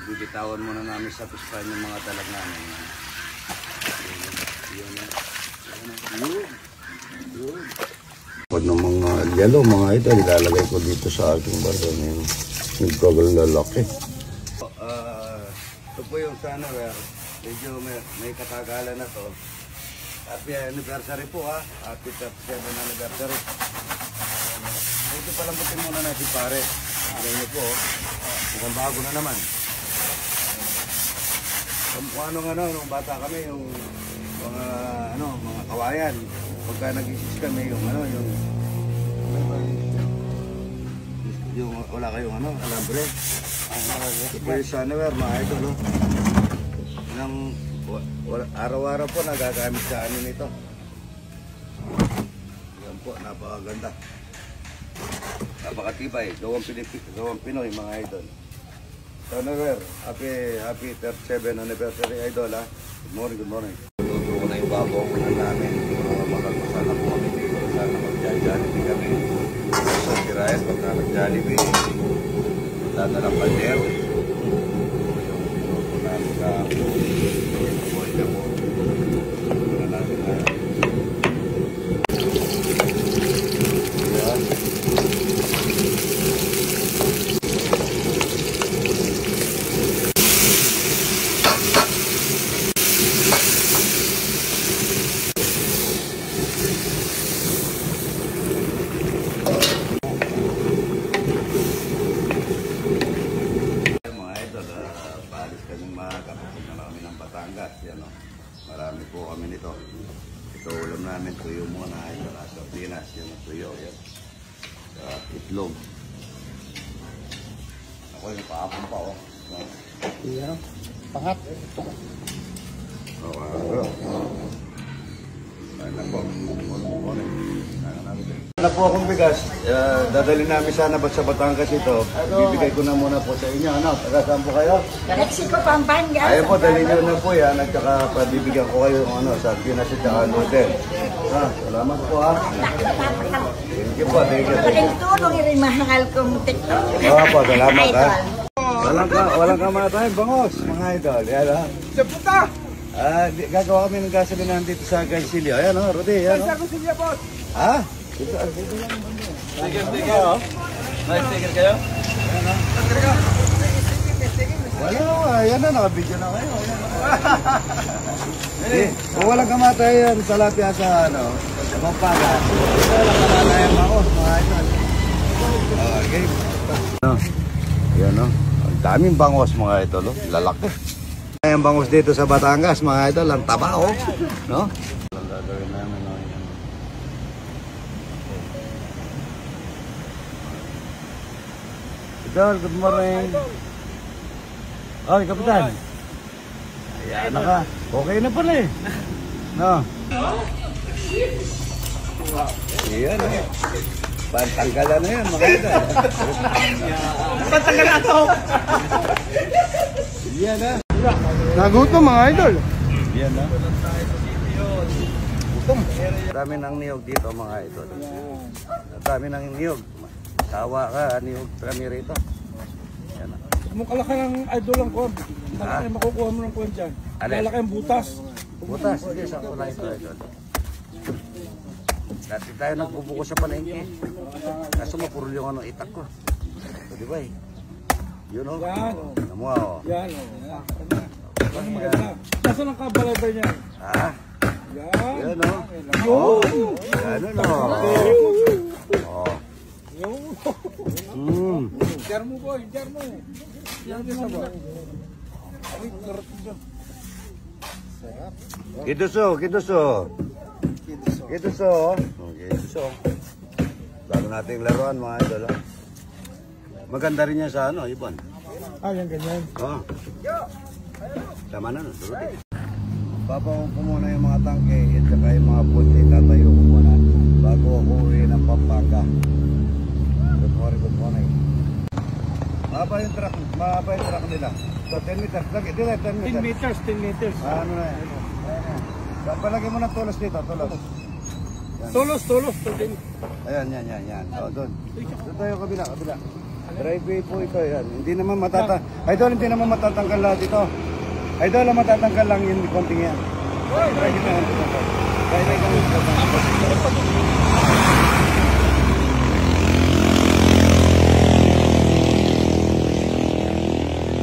bibitawan muna namin sa pispan yung mga talag namin. Yun. Pag ng mga yellow, mga ito, ilalagay ko dito sa aking balon. Yung goggle na lalaki. Ito po yung sunware. Medyo may katagalan na to. Happy anniversary po ha. Happy 37th anniversary. Ito palambutin muna natin pare. Ganyan po. Mukhang bago na naman. Kung nung bata kami, yung mga kawayan. Pagka nag-isis kami, yung wala kayong alambre. Ito po yung sunware, mga idol. Araw-araw po nagagamit sa amin ito. Yan po, napakaganda. Napakatibay. Gawang Pinoy, mga idol. Sunware, happy 37th anniversary, idol ha. Good morning. Tututo ko na yung babaw namin. Makakasana po kami dito. Sana mag-Jollibee kami. Sa Sirael, pagka nag-Jollibee, wala na lang palder. Yung namin sa buhay na po. Wala natin na. Marami po kami nito. Ito ulam namin, tuyo muna. Ito na sardinas, yan ang tuyo. Yan. Itlog. Ako yung paapon pa oh. Iya, pangat. Ano po? Ano po akong bigas? Dadali namin sana sa Batangas ito. Bibigay ko na muna po sa inyo. Taga saan po kayo? Mexico, Pampanga. Ayun po, dali nyo na po yan. At saka pabibigyan ko kayo sa Pinas at saka Hotel. Salamat po ha. Thank you po. Malaking tulong yung mahal kong TikTok. Oo po, salamat ha. Walang kamatayan, bangos mga idol. Yan ha. Sa puta! Gagawa kami ng gasolinahan dito sa Gansilio. Ayan o, Rudy. Ayan o. Sa Gansilio po. Ha? Sticker oh. May sticker kayo? Ayan o. Wala o, ayan na, nakabidyo na kayo. Kung walang kamatayan sa lapya sa Pampanga, walang kamatayan bangos mga idol. Okay. Ayan o. Ang daming bangos mga idol. Lalaki. Ang bangos dito sa Batangas, mga idol, ang taba, oh. No? Ang gagawin namin, no? Idol, good morning. Oy, Kapitan. Ayan na ka. Okay na pala eh. No? Ayan, eh. Pantanggalan na yan, mga idol. Pantanggalan ito! Ayan na. Nagutom mga idol. Yan na. Dami ng niyog dito mga idol. Dami ng niyog. Tawa ka, niyog kami rito. Yan na. Mukalaki ng idol ang kon. Malaki makukuha mo ng kon dyan. Malaki ang butas. Butas, hindi sa kuna ito idol. Dati tayo nagbubuko sa palengke. Kaso mapurul yung itak ko. So, di ba eh? Yun o. Yan. Namuha o. Yan o. Ano maganda? Nasaan ang kabalay niya? Ha? Yan. Yan o. Yun. Yan o. Jar mo boy, jar mo. Yan din sa ba? Ay, karating dyan. Kiduso. Kiduso. Bago nating laruan mga idol. Maganda rin yan sa Ibon. Yan ganyan. Oo. Tama na, tuloy. Papaw ko muna yung mga tangke at saka yung mga puti. Tatayo ko muna bago ako uwi ng Pampanga. Good morning. Mahaba yung truck nila. So 10 meters. Lagi, 10 meters. 10 meters. Ano na yan? Palagay mo ng tulos dito, tulos. Tulos. Ayan. O, doon. Doon tayo kabila. Driveway po ito, yan. Hindi naman Idol, hindi naman matatanggal lahat ito. Idol, ang matatanggal lang yung konting yan. Driveway na lang ito. Driveway ka lang ito.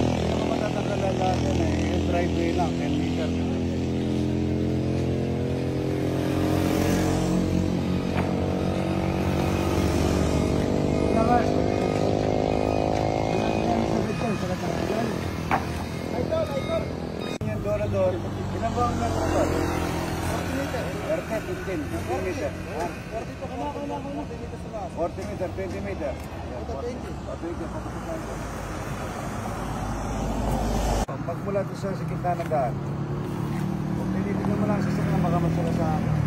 Hindi naman matatanggal lahat yan eh. Yung driveway lang, 10 meter. Yung Dorador, ilan ba ang meron ito? 40 meter. 15 meter. 40 meter, 20 meter. 20. Pagmula doon sa gitna ng daan, kung tinitignan mo lang sa sakyan, baka masala sa akin.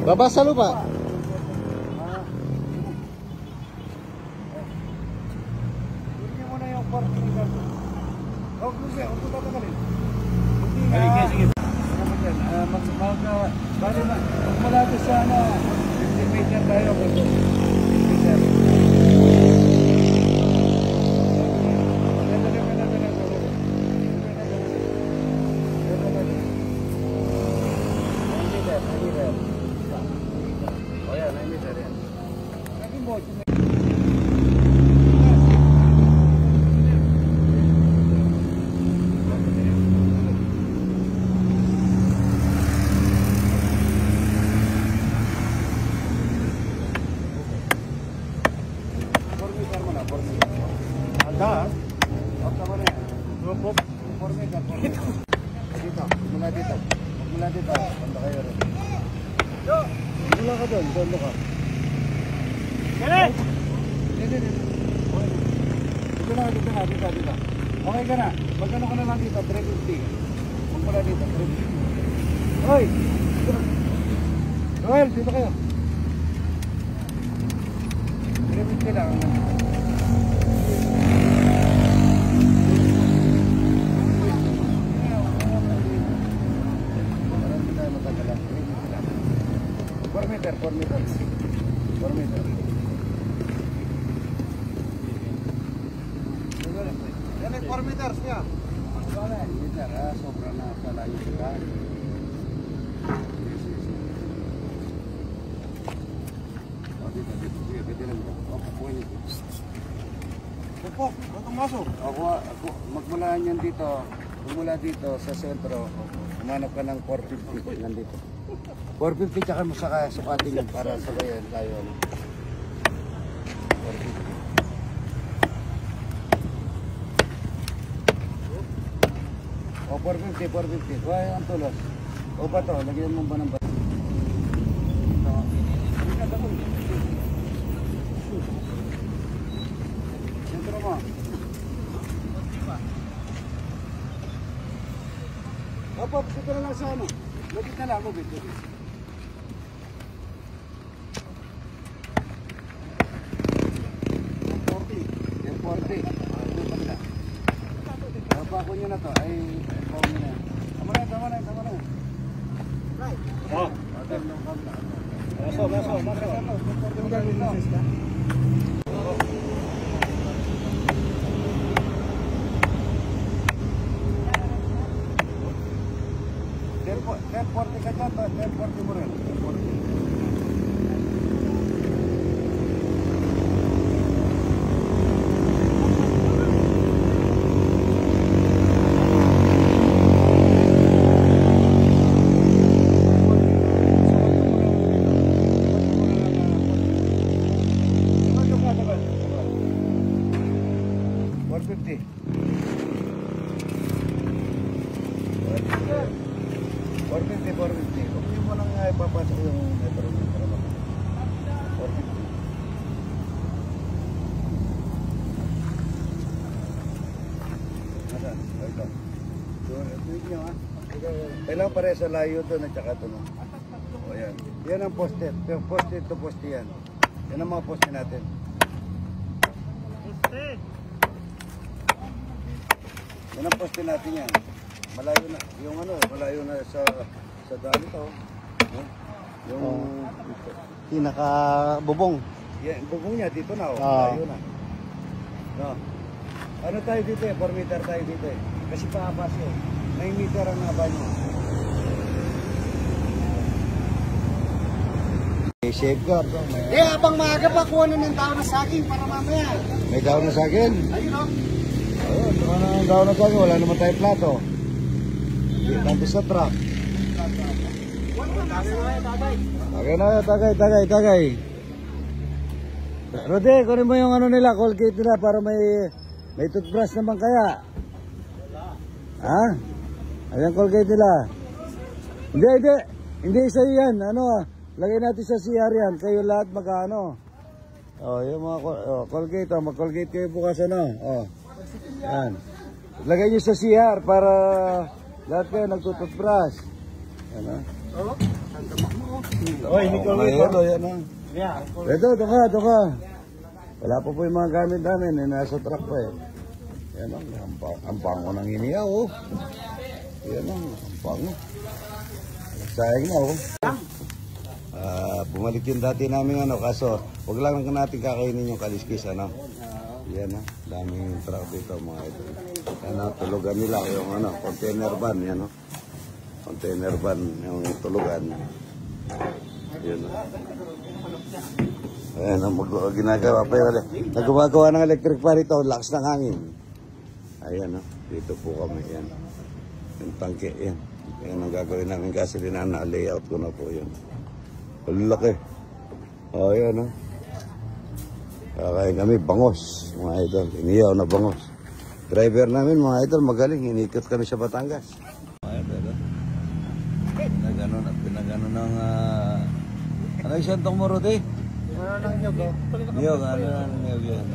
Baba sa lupa. Hindi mo na yung 40 meter. Huwag mo tatagalin. Sige. Bali na, magmula doon sa 15 meter tayo. 15 meter. Mula dito, banda kayo rin. Mula ka doon ka. Hindi. Dito na. Okay ka na. Magkano ka na lang dito, 350. Magmula dito, 350. Hoy! Joel, dito kayo. 350 lang. Meter. Yan ay 4 meters niya. Meter, sobra na sa layo sila. Dito. Pwede lang ito. Pupuin ito. Pupo, batong maso. Ako, magmula yan dito. Magmula dito sa sentro. Umanap ka ng 450. Nandito. 450 tsaka mo saka sukatin yun para sabayan tayo. 450. O 450. Kaya ang tulos. O ba to? Lagyan mo ba ng bato? Sentro mo. Opo, sito na lang sa ano. Lagit na lang mo, Bito. Yung 40. Ano pa nila? Kapako nyo na to. Ay, pao nyo na. Tama na. Right. Oh. Maso. Ten 40 ka dyan, 1040 mo rin. 1040. Huwag mo nang ipapasok yung metro para ba? 450. Nasaan? Ito. Tuwid nyo ha. Kailangan pare sa layo doon at saka ito no. O yan. Yan ang poste. Poste to poste yan. Yan ang mga poste natin. Yan ang poste natin yan. malayo na. Yung ano, malayo na sa dami to. Yung Pinaka-bubong. yung bubong niya dito na, Ah. malayo na. No. Ano tayo dito 4 meter tayo dito Kasi paabas 9 meter ang haba niya. May safeguard. Abang maaga pa, kuha na ng tao na saging para mamaya. May daon na sa akin. Ayun o. Ayun, saka na ang daon na sa akin. Wala naman tayong plato. Hindi natin sa truck. Tagay. Rode, kunin mo yung ano nila, Colgate nila para may toothbrush naman kaya. Ha? Ayan Colgate nila. Hindi isa yan. Lagay natin sa CR yan. Kayo lahat magkano. Yung mga Colgate, mag-Colgate kayo bukas Yan. Lagay nyo sa CR para lahat kayo nagtutoothbrush. Yan Oy, hindi ko Yan Ito ka. Wala pa po yung mga gamit namin. Nasa truck pa Yan ang pango ng iniyaw Yan ang pango. Sayang na bumalik yung dati namin kaso wag lang natin kakainin yung kaliskis Yan daming truck dito mga ito. Tulugan nila yung container van container van yung tulugan. Yan Ayan ginagawa pa yun. Nagumagawa ng electric fan ito, lakas ng hangin. Ayan dito po kami yan. Yung tangke yan. Yan ang gagawin namin gasolina na layout ko na po yun. Laki. Ayan kakain kami bangos mga idol. Iniyaw na bangos. Driver namin mga idol magaling. Inikot kami sa Batangas. Mga idol pinagano ng ano yung santong mo Rudy? Ano ng nyog Niyog, yan.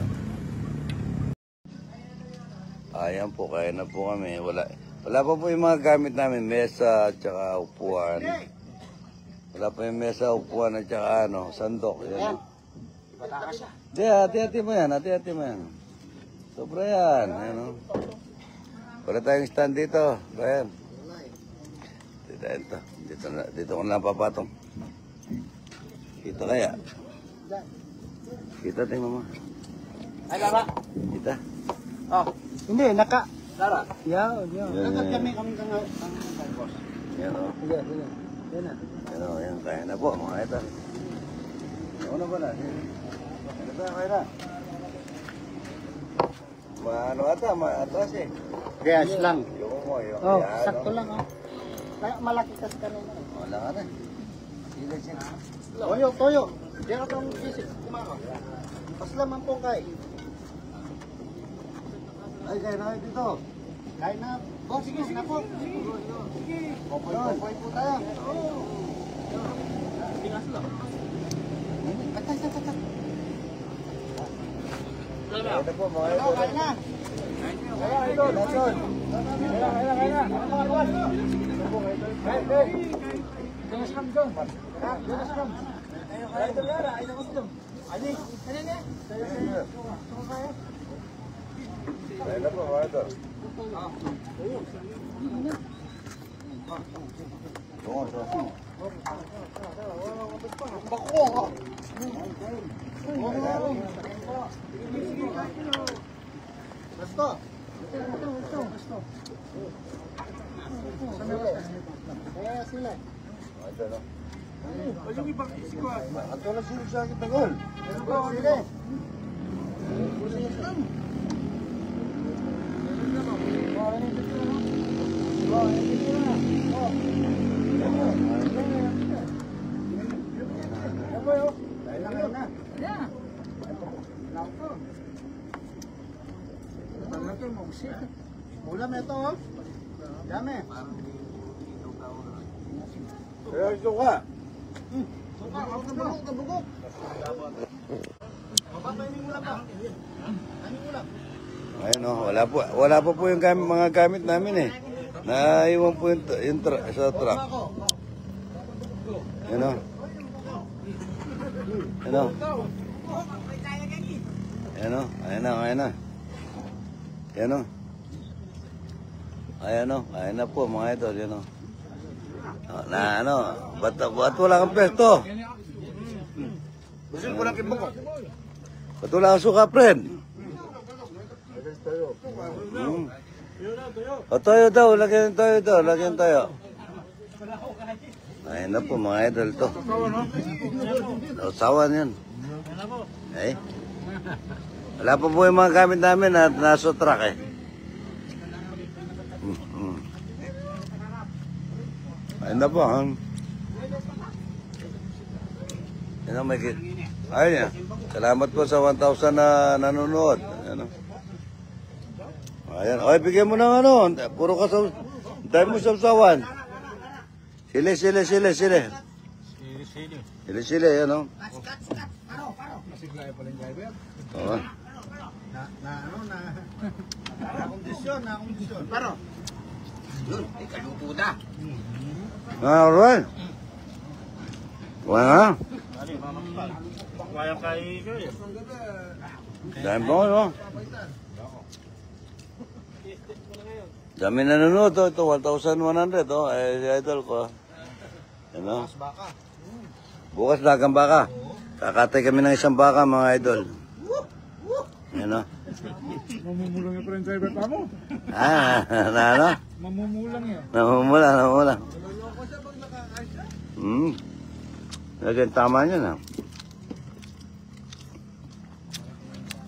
Ayan po, kaya na po kami. Wala pa po yung mga gamit namin, mesa at saka upuan. Wala pa yung mesa, upuan at saka sandok. Yan. Hati-hati mo yan, Sobra yan. Wala tayong stand dito. Bayan. Dito ko lang papatong. Kita kaya? Kita tingnan mo. Ay, Lara. Kita. Hindi, Lara. Yan. Kami boss. Yan Sige. Yan na. Yan, kaya na po mga ito. Ano na ba na? Kaya na. Atras Gas lang. Yung mo, yung. Sakto lang malaki kasi kanina. Wala ka na. Sila. Toyo. Diyan ka itong sisip. Kumaka. Paslaman po kay. Ay, kaya na kayo dito. Kain na. Sige na po. Sige. Popoy po tayo. Tingas lang. Katay. Kaya na po mga ito. Kain na. Kaya ito. Kaya na. Jonas kam dong. Jonas kam. Ayo ito Lara. Ayo ko dong. Ani. Kaya na po mga ito. Bako. Basta. Kaya sila. Yung ibang isip ko. Ato na sila sa akin tagol. Sige. Ulam ito Dami. Kaya ito ka. Kabugok. Ulam pa. Ayun wala pa po yung mga gamit namin Naiwan po yung sa truck. Yan Ayan na. Ayan o, ayan na po mga idol, yan o. Na ano, ba't wala kang pesto? Gusto ko lang kimbok ko. Ba't wala kang suka, friend? O, toyo daw, lagyan toyo daw, lagyan toyo. Ayan na po mga idol to. Nausawan yan. Ay. Wala pa po yung mga gamit namin at nasa truck eh. Ayun na po, ha? Ayun na, ayun yan. Salamat po sa 1,000 na nanonood. Ayun. Ayan. Ay, bigyan mo ng ano. Puro ka sa... Dahil mo sa usawan. Sili. Sili, yan o. Masigla pala yung driver. Oo. Na-kondisyon. Paro. Yun, ay kalupo na. Alright. Wala na. Kaya kay kayo. Dahil po, no? Dami na nanonood to. Ito, 1,100, oh. Eh, si idol ko. Ano? Bukas dagang baka. Kakatay kami ng isang baka, mga idol. Ano? Mamumulang yung friend driver pa mo. Na ano? Mamumulang yan. Namumulang. Lagyan tama niya na.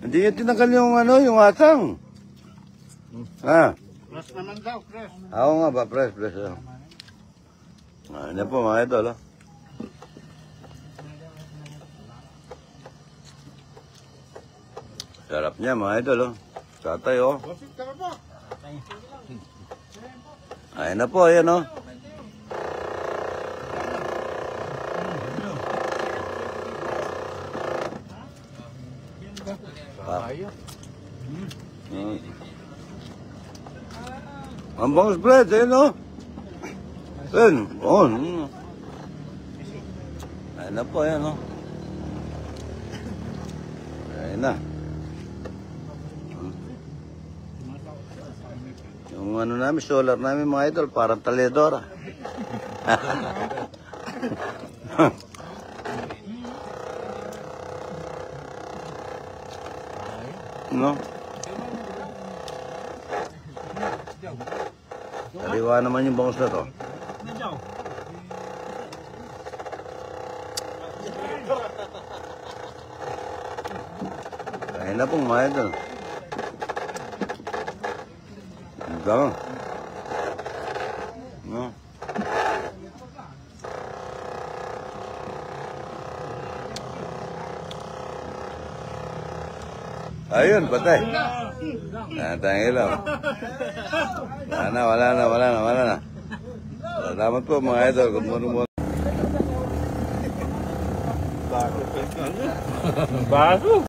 Hindi niya tinanggal yung ano, yung atang. Ha? Press naman daw, press. Ako nga ba, press. Ano po mga idol, oh. Sarap niya mga idol, oh. Tatay, oh. Bossing, tara po. Ayun na po, ayan, oh. Ang bangus bread, ayun, oh. Ayun, oh. Ayun na po, ayan, oh. Ayun na. Yung ano namin, solar namin mga idol, parang taledora. No? Kaliwa naman yung bangus na to. Ayun na pong mga idol. Ito. No? Ayun, patay. Tangin lang. Wala na. Salamat po mga idol. Good morning. Bago.